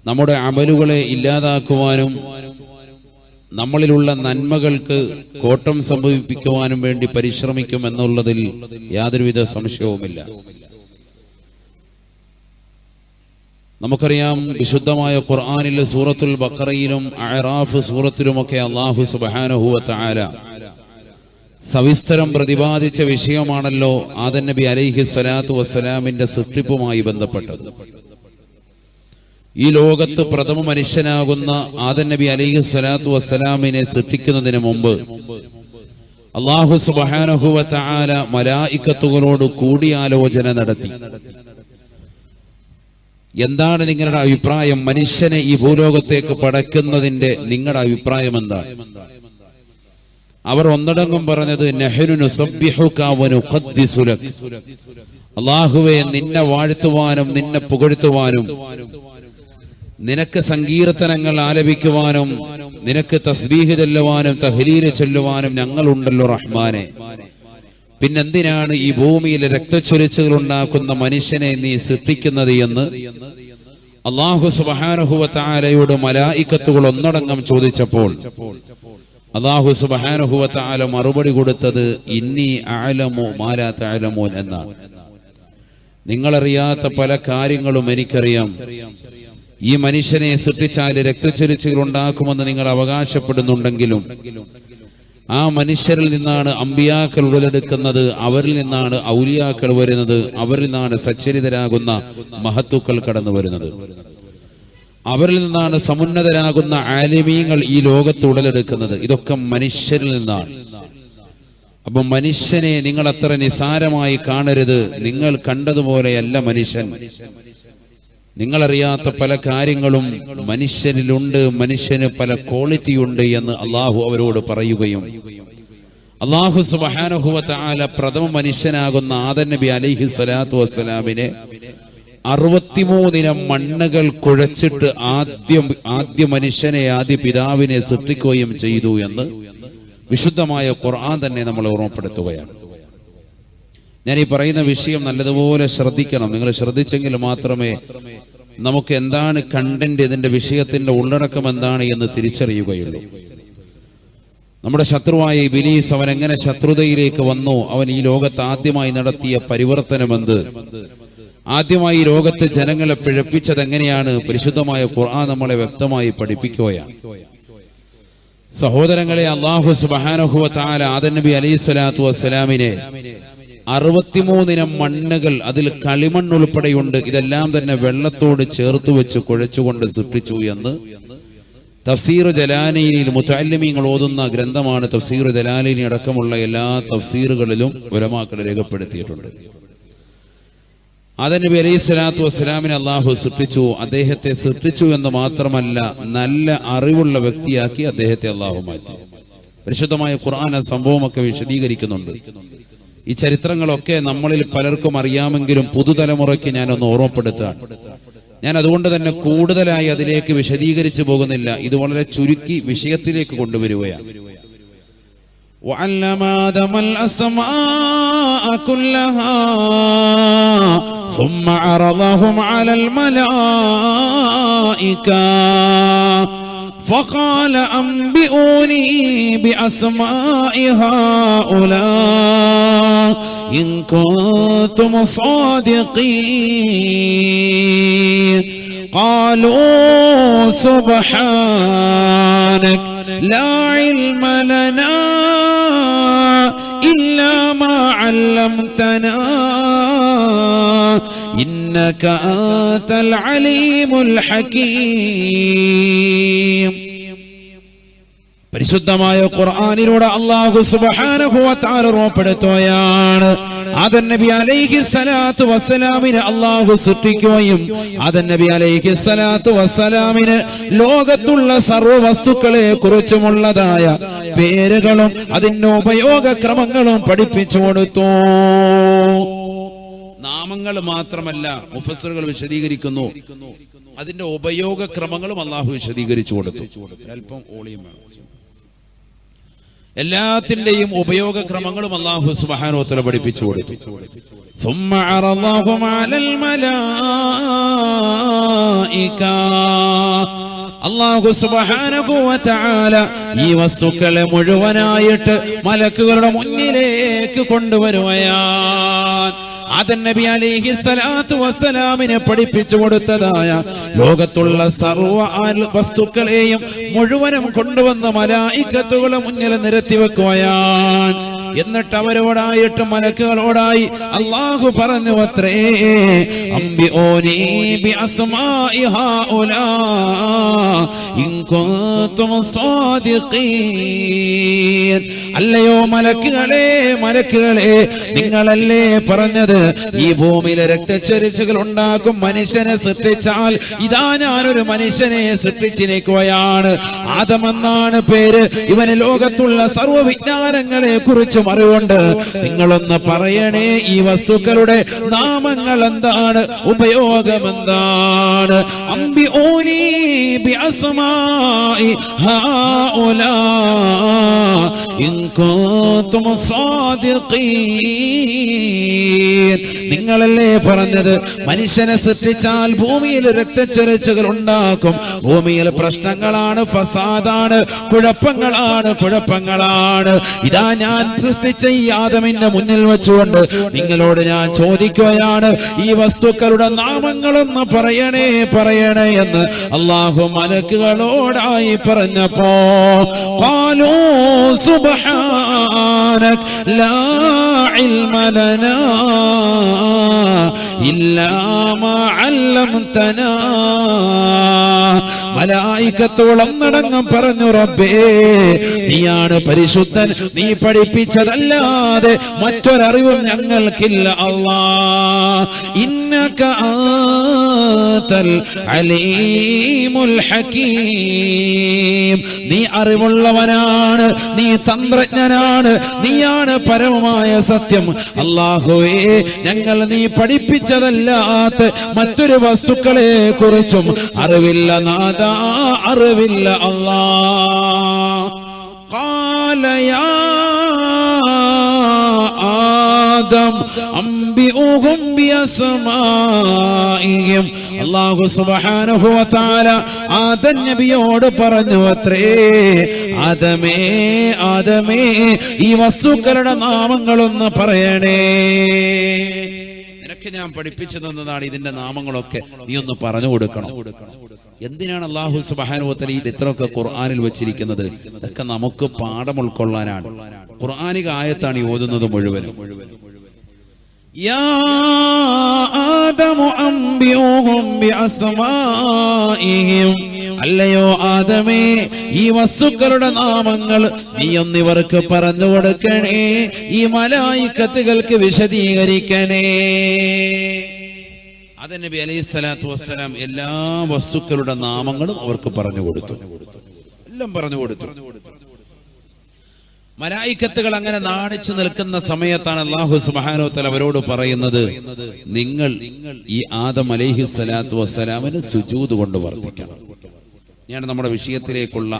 നമ്മുടെ അമലുകളെ ഇല്ലാതാക്കുവാനും നമ്മളിലുള്ള നന്മകൾക്ക് കോട്ടം സംഭവിപ്പിക്കുവാനും വേണ്ടി പരിശ്രമിക്കും എന്നുള്ളതിൽ യാതൊരുവിധ സംശയവുമില്ല. നമുക്കറിയാം, വിശുദ്ധമായ ഖുർആനിലെ സൂറത്തുൽ ബഖറയിലും അഅറാഫ് സൂറത്തിലുമൊക്കെ അല്ലാഹു സുബ്ഹാനഹു വ തആല സവിസ്തരം പ്രതിപാദിച്ച വിഷയമാണല്ലോ ആദം നബി അലൈഹി സ്വലാത്തു വസ്സലാമിന്റെ സൃഷ്ടിപ്പുമായി ബന്ധപ്പെട്ടത്. ഈ ലോകത്ത് പ്രഥമ മനുഷ്യനാകുന്ന ആദം നബി അലൈഹി സ്വലാത്തു വസ്സലാമിനെ സൃഷ്ടിക്കുന്നതിന് മുമ്പ് അല്ലാഹു സുബ്ഹാനഹു വ തആല മലായികത്തുകളോട് കൂടിയാലോചന നടത്തി. എന്താണ് നിങ്ങളുടെ അഭിപ്രായം? മനുഷ്യനെ ഈ ഭൂലോകത്തേക്ക് പടക്കുന്നതിന്റെ നിങ്ങളുടെ അഭിപ്രായം എന്താണ്? അവർ ഒന്നടങ്കം പറഞ്ഞത് നഹ്നു നുസബ്ബിഹുക വ നുഖദ്ദിസു ലക്, അല്ലാഹുവേ, നിന്നെ വാഴ്ത്തുവാനും നിന്നെ പുകഴ്ത്തുവാനും നിനക്ക് സങ്കീർത്തനങ്ങൾ ആലപിക്കുവാനും നിനക്ക് തസ്ബീഹ് ചൊല്ലുവാനും തഹ്ലീല് ചൊല്ലുവാനും ഞങ്ങളുണ്ടല്ലോ റഹ്മാനെ. പിന്നെന്തിനാണ് ഈ ഭൂമിയിൽ രക്തച്ചൊരിച്ചുകൾ ഉണ്ടാക്കുന്ന മനുഷ്യനെ നീ സൃഷ്ടിക്കുന്നത് എന്ന് അല്ലാഹു സുബ്ഹാനഹു വ തആലയോട് മലായികത്തുകൾ ഒന്നടങ്കം ചോദിച്ചപ്പോൾ അല്ലാഹു സുബ്ഹാനഹു വ തആല മറുപടി കൊടുത്തത് ഇന്നി അഅലമു മാ ലാ തഅലമൂൻ എന്നാണ്. നിങ്ങളറിയാത്ത പല കാര്യങ്ങളും എനിക്കറിയാം. ഈ മനുഷ്യനെ സൃഷ്ടിച്ചാൽ രക്തച്ചൊരിച്ചുകൾ ഉണ്ടാക്കുമെന്ന് നിങ്ങൾ അവകാശപ്പെടുന്നുണ്ടെങ്കിലും ആ മനുഷ്യരിൽ നിന്നാണ് അമ്പിയാക്കൾ ഉടലെടുക്കുന്നത്, അവരിൽ നിന്നാണ് ഔലിയാക്കൾ വരുന്നത്, അവരിൽ നിന്നാണ് സച്ചരിതരാകുന്ന മഹത്തുക്കൾ കടന്നു വരുന്നത്, അവരിൽ നിന്നാണ് സമുന്നതരാകുന്ന ആലിമീങ്ങൾ ഈ ലോകത്ത് ഉടലെടുക്കുന്നത്. ഇതൊക്കെ മനുഷ്യരിൽ നിന്നാണ്. അപ്പൊ മനുഷ്യനെ നിങ്ങൾ അത്ര നിസാരമായി കാണരുത്. നിങ്ങൾ കണ്ടതുപോലെയല്ല മനുഷ്യൻ. നിങ്ങളറിയാത്ത പല കാര്യങ്ങളും മനുഷ്യനിലുണ്ട്, മനുഷ്യന് പല ക്വാളിറ്റി ഉണ്ട് എന്ന് അള്ളാഹു അവരോട് പറയുകയും അള്ളാഹു സുബ്ഹാനഹു വ തആല പ്രഥമ മനുഷ്യനാകുന്ന ആദം നബി അലൈഹി സ്വലാത്തു വസ്സലാമിനെ 63 മണ്ണുകൾ കുഴച്ചിട്ട് ആദ്യ മനുഷ്യനെ, ആദ്യ പിതാവിനെ സൃഷ്ടിക്കുകയും ചെയ്തു എന്ന് വിശുദ്ധമായ ഖുർആൻ തന്നെ നമ്മളെ ഓർമ്മപ്പെടുത്തുകയാണ്. ഞാൻ ഈ പറയുന്ന വിഷയം നല്ലതുപോലെ ശ്രദ്ധിക്കണം. നിങ്ങൾ ശ്രദ്ധിച്ചെങ്കിൽ മാത്രമേ നമുക്ക് എന്താണ് കണ്ടന്റ്, ഇതിന്റെ വിഷയത്തിന്റെ ഉള്ളടക്കം എന്താണ് എന്ന് തിരിച്ചറിയുകയുള്ളൂ. നമ്മുടെ ശത്രുവായ ഇബ്ലീസ് അവൻ എങ്ങനെ ശത്രുതയിലേക്ക് വന്നു, അവൻ ഈ ലോകത്ത് ആദ്യമായി നടത്തിയ പരിവർത്തനമെന്ത്, ആദ്യമായി ലോകത്ത് ജനങ്ങളെ പിഴപ്പിച്ചത് എങ്ങനെയാണ്, പരിശുദ്ധമായ ഖുർആൻ നമ്മളെ വ്യക്തമായി പഠിപ്പിക്കുകയാണ്. സഹോദരങ്ങളെ, അല്ലാഹു സുബ്ഹാനഹു വ തആല ആദം നബി അലൈഹി സ്വലാത്തു വസ്സലാമിനെ 63 മണ്ണുകൾ, അതിൽ കളിമണ്ണ് ഉൾപ്പെടെയുണ്ട്, ഇതെല്ലാം തന്നെ വെള്ളത്തോട് ചേർത്ത് വെച്ച് കുഴച്ചുകൊണ്ട് സൃഷ്ടിച്ചു എന്ന് തഫ്സീർ ജലാലൈനിൽ മുതഅല്ലിമീങ്ങൾ ഓതുന്ന ഗ്രന്ഥമാണ്. തഫ്സീർ ജലാലൈനി അടക്കമുള്ള എല്ലാ തഫ്സീറുകളിലും ഉലമാക്കൾ രേഖപ്പെടുത്തിയിട്ടുണ്ട്. ആദം നബി അലൈഹി സ്വലാത്തു വസ്സലാമിനെ അല്ലാഹു സൃഷ്ടിച്ചു. അദ്ദേഹത്തെ സൃഷ്ടിച്ചു എന്ന് മാത്രമല്ല, നല്ല അറിവുള്ള വ്യക്തിയാക്കി അദ്ദേഹത്തെ അല്ലാഹു മാറ്റി. പരിശുദ്ധമായ ഖുർആൻ ആ സംഭവമൊക്കെ വിശദീകരിക്കുന്നുണ്ട്. ഈ ചരിത്രങ്ങളൊക്കെ നമ്മളിൽ പലർക്കും അറിയാമെങ്കിലും പുതുതലമുറയ്ക്ക് ഞാനൊന്ന് ഓർമ്മപ്പെടുത്താൻ. ഞാൻ അതുകൊണ്ട് തന്നെ കൂടുതലായി അതിലേക്ക് വിശദീകരിച്ചു പോകുന്നില്ല. ഇത് വളരെ ചുരുക്കി വിഷയത്തിലേക്ക് കൊണ്ടുവരികയാണ്. وعلم آدم الأسماء كلها ثم عرضهم على الملائكة فقال أنبئوني بأسماء هؤلاء إن كنتم صادقين قالوا سبحانك لا علم لنا إلا ما علمتنا إنك أنت العليم الحكيم. പരിശുദ്ധമായ ഖുർആനിലൂടെ അല്ലാഹു സുബ്ഹാനഹു വ തആല ഓർമ്മപ്പെടുത്തുകയാണ്, ആദം നബി അലൈഹി സ്വലാത്തു വസ്സലാമിനെ അല്ലാഹു സൃഷ്ടിക്കുകയും ആദം നബി അലൈഹി സ്വലാത്തു വസ്സലാമിന് ലോകത്തുള്ള സർവ്വ വസ്തുക്കളെ കുറിച്ചുമുള്ളതായ പേരുകളും അതിന്റെ ഉപയോഗക്രമങ്ങളും പഠിപ്പിച്ചു കൊടുത്തു. നാമങ്ങൾ മാത്രമല്ല, മുഫസ്സിറുകൾ വിശദീകരിക്കുന്നു, അതിന്റെ ഉപയോഗക്രമങ്ങളും അല്ലാഹു വിശദീകരിച്ചു കൊടുത്തു. അല്പം ഓളിയം വേണം. എല്ലാത്തിന്റെയും ഉപയോഗക്രമങ്ങളും അല്ലാഹു സുബ്ഹാനഹു വ തആല പഠിപ്പിച്ചു കൊടുത്തു. ثم عرضهم على الملائكة അല്ലാഹു സുബ്ഹാനഹു വ തആല ഈ വസ്തുക്കളെ മുഴുവനായിട്ട് മലക്കുകളുടെ മുന്നിലേക്ക് കൊണ്ടുവരുകയാണ്. ആദം നബി അലൈഹി സ്വലാത്തു വസ്സലാമിനെ പഠിപ്പിച്ചു കൊടുത്തതായ ലോകത്തുള്ള സർവ്വ വസ്തുക്കളെയും മുഴുവനും കൊണ്ടുവന്ന മലായികത്തുകളെ മുന്നിൽ നിരത്തി വെക്കുകയാണ്. എന്നിട്ട് അവരോടായിട്ട് മലക്കുകളോടായി അല്ലാഹു പറഞ്ഞു അത്രേ, അംബിഊനി ബിഅസ്മാഇ ഹൗലാ ഇൻ കുൻതും സാദിഖീൻ. അല്ലയോ മലക്കുകളെ, നിങ്ങളല്ലേ പറഞ്ഞത് ഈ ഭൂമിയിലെ രക്തച്ചൊരിച്ചിലുകൾ ഉണ്ടാക്കും മനുഷ്യനെ സൃഷ്ടിച്ചാൽ ഇതാ ഞാനൊരു മനുഷ്യനെ സൃഷ്ടിച്ചിരിക്കുകയാണ്. ആദമെന്നാണ് പേര്. ഇവന് ലോകത്തുള്ള സർവ്വ വിജ്ഞാനങ്ങളെ കുറിച്ചും അറിവുണ്ട്. നിങ്ങളൊന്ന് പറയണേ, ഈ വസ്തുക്കളുടെ നാമങ്ങൾ എന്താണ്, ഉപയോഗം എന്താണ്? അംബിഊനി ബിഅസ്മാഇ ഹൗലാ ഇൻ കുൻതും സാദിഖീൻ. നിങ്ങളല്ലേ പറഞ്ഞത് മനുഷ്യനെ സൃഷ്ടിച്ചാൽ ഭൂമിയിൽ രക്തച്ചൊരിച്ചിലുകൾ ഉണ്ടാക്കും. ഭൂമിയിൽ പ്രശ്നങ്ങളാണ്, ഫസാദാണ്, കുഴപ്പങ്ങളാണ്. ഇതാ ഞാൻ സൃഷ്ടിച്ച ഈ ആദമിന്റെ മുന്നിൽ വെച്ചുകൊണ്ട് നിങ്ങളോട് ഞാൻ ചോദിക്കുകയാണ്, ഈ വസ്തുക്കളുടെ നാമങ്ങളൊന്ന് പറയണേ എന്ന് അല്ലാഹു മലക്കുകളോടായി പറഞ്ഞപ്പോ ഖാലൂ സുബ്ഹാനക ലാ ഇൽമ ലനാ ഇല്ലാ മാ അല്ലംതനാ. മലായികത്തോളൊന്നടങ്കം പറഞ്ഞു, റബ്ബേ നീയാണ് പരിശുദ്ധൻ, നീ പഠിപ്പിച്ചതല്ലാതെ മറ്റൊരറിവും ഞങ്ങൾക്കില്ല. അല്ലാഹ് ഇന്നക അൻതൽ അലീമുൽ ഹകീം. നീ അറിവുള്ളവനാണ്, നീ തന്ത്രജ്ഞനാണ്, നീയാണ് പരമമായ സത്യം. അല്ലാഹുവേ, ഞങ്ങൾ നീ പഠിപ്പിച്ചതല്ലാത്ത മറ്റൊരു വസ്തുക്കളെ കുറിച്ചും അറിവില്ല നാദാ, അറിവില്ല. അല്ലാഹ് ഖാല യാ ആദം അംബിഊഹും ബിഅസ്മാഇഹിം. അല്ലാഹു സുബ്ഹാനഹു വ തആല ആദം നബിയോട് പറഞ്ഞു അത്രേ, ആദമേ ഈ വസ്തുക്കളുടെ നാമങ്ങളൊന്ന് പറയണേ. നിനക്ക് ഞാൻ പഠിപ്പിച്ചു തന്നതാണ് ഇതിന്റെ നാമങ്ങളൊക്കെ, നീ ഒന്ന് പറഞ്ഞു കൊടുക്കണം. എന്തിനാണ് അല്ലാഹു സുബ്ഹാനഹു വ തആല ഇത് ഇത്രയൊക്കെ ഖുർആനിൽ വെച്ചിരിക്കുന്നത്? ഇതൊക്കെ നമുക്ക് പാഠം ഉൾക്കൊള്ളാനാണ്. ഖുർആനിക ആയത്താണ് ഈ ഓതുന്നത് മുഴുവനും. യാ ആദമു അംബിഊഹും ബിഅസ്മാഇഹിം. അല്ലയോ ആദമേ, ഈ വസ്തുക്കളുടെ നാമങ്ങൾ നീ ഒന്നിവർക്ക് പറഞ്ഞു കൊടുക്കണേ, ഈ മലായികത്തുകൾക്ക് വിശദീകരിക്കണേ. ആദം നബി അലൈഹി സ്വലാത്തു വസ്സലാം എല്ലാ വസ്തുക്കളുടെ നാമങ്ങളും അവർക്ക് പറഞ്ഞു കൊടുത്തു, എല്ലാം പറഞ്ഞു കൊടുത്തു. മലായികത്തുകൾ അങ്ങനെ നാണിച്ചു നിൽക്കുന്ന സമയത്താണ് അല്ലാഹു സുബ്ഹാനഹു വ തആല അവരോട് പറയുന്നത്, നിങ്ങൾ ഈ ആദം അലൈഹി സ്വലാത്തു വസ്സലാമിന് സുജൂദ് കൊണ്ട് വർദ്ധിക്കണം. ഇനിയാണ് നമ്മുടെ വിഷയത്തിലേക്കുള്ള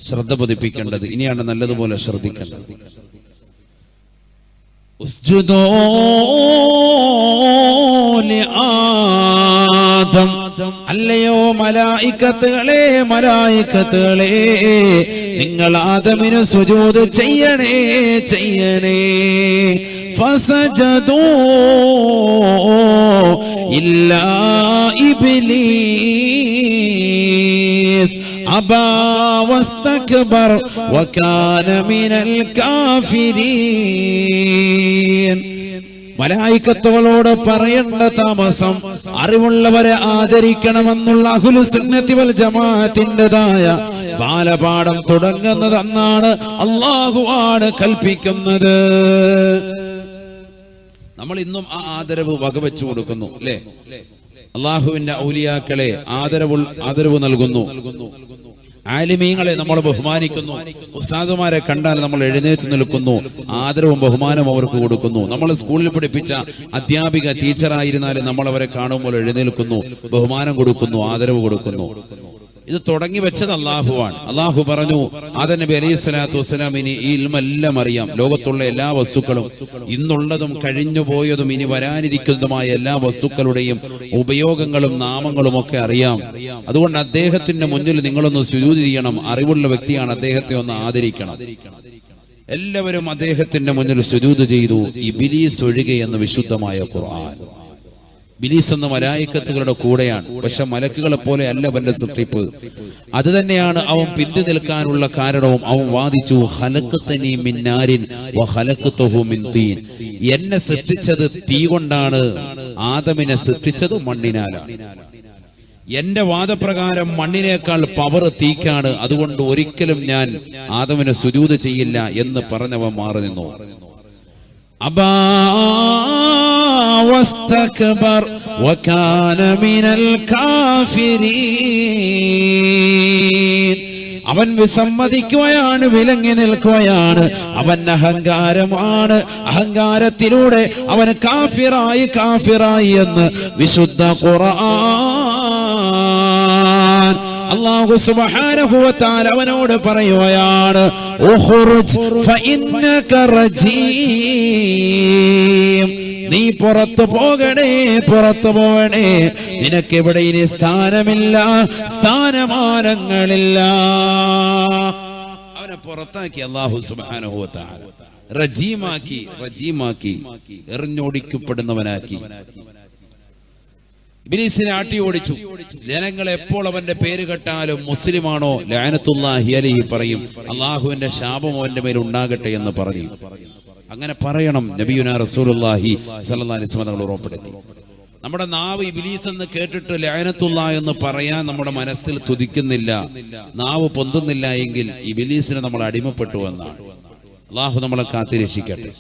ശ്രദ്ധ പതിപ്പിക്കേണ്ടത്. ഇനിയാണ് നല്ലതുപോലെ ശ്രദ്ധിക്കേണ്ടത്. ഉസ്ജുദൂ ലിആദം. അല്ലയോ മലായികത്തുകളെ, നിങ്ങൾ ആദമിന് സുജൂദ് ചെയ്യണേ. ഫസജദൂ ഇല്ലാ ഇബ്ലീസ് അബാ വസ്തക്ബർ വകാന മിനൽ കാഫിരീൻ. മലായികത്തുകളോട് പറയേണ്ട താമസം അറിവുള്ളവരെ ആദരിക്കണമെന്നുള്ള അഹ്ലു സുന്നത്തി വൽ ജമാഅത്തിൻ്റെതായ ബാലപാഠം തുടങ്ങുന്നത് അന്നാണ്. അല്ലാഹു ആണ് കൽപ്പിക്കുന്നത്. നമ്മൾ ഇന്നും ആ ആദരവ് വകവെച്ചു കൊടുക്കുന്നു, അല്ലേ? അല്ലാഹുവിന്റെ ഔലിയാക്കളെ ആദരവ് നൽകുന്നു. ആലിമീങ്ങളെ നമ്മൾ ബഹുമാനിക്കുന്നു. ഉസ്താദുമാരെ കണ്ടാൽ നമ്മൾ എഴുന്നേറ്റ് നിൽക്കുന്നു, ആദരവും ബഹുമാനവും അവർക്ക് കൊടുക്കുന്നു. നമ്മൾ സ്കൂളിൽ പഠിപ്പിച്ച അധ്യാപിക ടീച്ചറായിരുന്നാലും നമ്മൾ അവരെ കാണുമ്പോൾ എഴുന്നേൽക്കുന്നു, ബഹുമാനം കൊടുക്കുന്നു, ആദരവ് കൊടുക്കുന്നു. ഇത് തുടങ്ങി വെച്ചത് അള്ളാഹുവാണ്. അള്ളാഹു പറഞ്ഞു ആദം നബി അലൈഹി സ്വലാത്തു വസ്സലാമിന് ഈ ഇൽമെല്ലാം അറിയാം. ലോകത്തുള്ള എല്ലാ വസ്തുക്കളും, ഇന്നുള്ളതും കഴിഞ്ഞു പോയതും ഇനി വരാനിരിക്കുന്നതുമായ എല്ലാ വസ്തുക്കളുടെയും ഉപയോഗങ്ങളും നാമങ്ങളും ഒക്കെ അറിയാം. അതുകൊണ്ട് അദ്ദേഹത്തിന്റെ മുന്നിൽ നിങ്ങളൊന്ന് സുജൂദ് ചെയ്യണം. അറിവുള്ള വ്യക്തിയാണ്, അദ്ദേഹത്തെ ഒന്ന് ആദരിക്കണം. എല്ലാവരും അദ്ദേഹത്തിന്റെ മുന്നിൽ സുജൂദ് ചെയ്തു, ഇബ്ലീസ് ഒഴികെ എന്ന് വിശുദ്ധമായ ഖുർആൻ. ഇബ്ലീസ് എന്ന മലായിക്കത്തുകളുടെ കൂടെയാണ്, പക്ഷെ മലക്കുകളെ പോലെ അല്ല അവന്റെ സൃഷ്ടിപ്പ്. അത് തന്നെയാണ് അവൻ പിന്തി നിൽക്കാനുള്ള കാരണവും. അവൻ വാദിച്ചു, ഖലഖ്തനി മിൻ നാരിൻ വ ഖലഖ്തഹു മിൻ തീൻ, എന്നെ സൃഷ്ടിച്ചത് തീ കൊണ്ടാണ്, ആദമിനെ സൃഷ്ടിച്ചത് മണ്ണിനാലാണ്. എന്റെ വാദപ്രകാരം മണ്ണിനേക്കാൾ പവർ തീക്കാണ്, അതുകൊണ്ട് ഒരിക്കലും ഞാൻ ആദമിനെ സുജൂദ് ചെയ്യില്ല എന്ന് പറഞ്ഞവൻ മാറി നിന്നു. അബാ വസ്തക്ബർ വകാന മിനൽ കാഫിരീൻ, അവൻ വിസമ്മതിക്കുകയാണ്, വിലങ്ങി നിൽക്കുകയാണ്. അവൻ അഹങ്കാരമാണ്, അഹങ്കാരത്തിലൂടെ അവൻ കാഫിറായി എന്ന് വിശുദ്ധ ഖുർആൻ. അല്ലാഹു സുബ്ഹാനഹു വ തആല അവനോട് പറയുകയാണ്, ഉഖ്റുജ് ഫഇന്നക റജീം, നീ പുറത്തു പോകണേ, പുറത്തു പോകണേ, നിനക്കെവിടെ ഇനി സ്ഥാനമില്ല, സ്ഥാനമാനങ്ങളില്ല. അവനെ പുറത്താക്കി അല്ലാഹു സുബ്ഹാനഹു വ തആല, റജീമാക്കി, എറിഞ്ഞോടിക്കപ്പെടുന്നവനാക്കി. ഇബ്ലീസിനെ ആട്ടി ഓടിച്ചു. ജനങ്ങൾ എപ്പോൾ അവന്റെ പേര് കേട്ടാലും മുസ്ലിമാണോ ലഅനത്തുല്ലാഹി അലൈഹി പറയും, അള്ളാഹുവിന്റെ ശാപം അവന്റെ മേൽ ഉണ്ടാകട്ടെ എന്ന് പറയും. അങ്ങനെ പറയണം. നബിയുനാ റസൂലുള്ളാഹി സ്വല്ലല്ലാഹി അലൈഹി വസല്ലം ഉറപ്പെടുത്തി. നമ്മുടെ നാവ് ഇബ്ലീസ് എന്ന് കേട്ടിട്ട് ലഅനത്തുല്ലാഹി എന്ന് പറയാൻ നമ്മുടെ മനസ്സിൽ തുതിക്കുന്നില്ല, നാവ് പൊന്തുന്നില്ല എങ്കിൽ ഇബ്ലീസിനെ നമ്മൾ അടിമപ്പെട്ടു എന്നാണ്. അള്ളാഹു നമ്മളെ കാത്തിരക്ഷിക്കട്ടെ.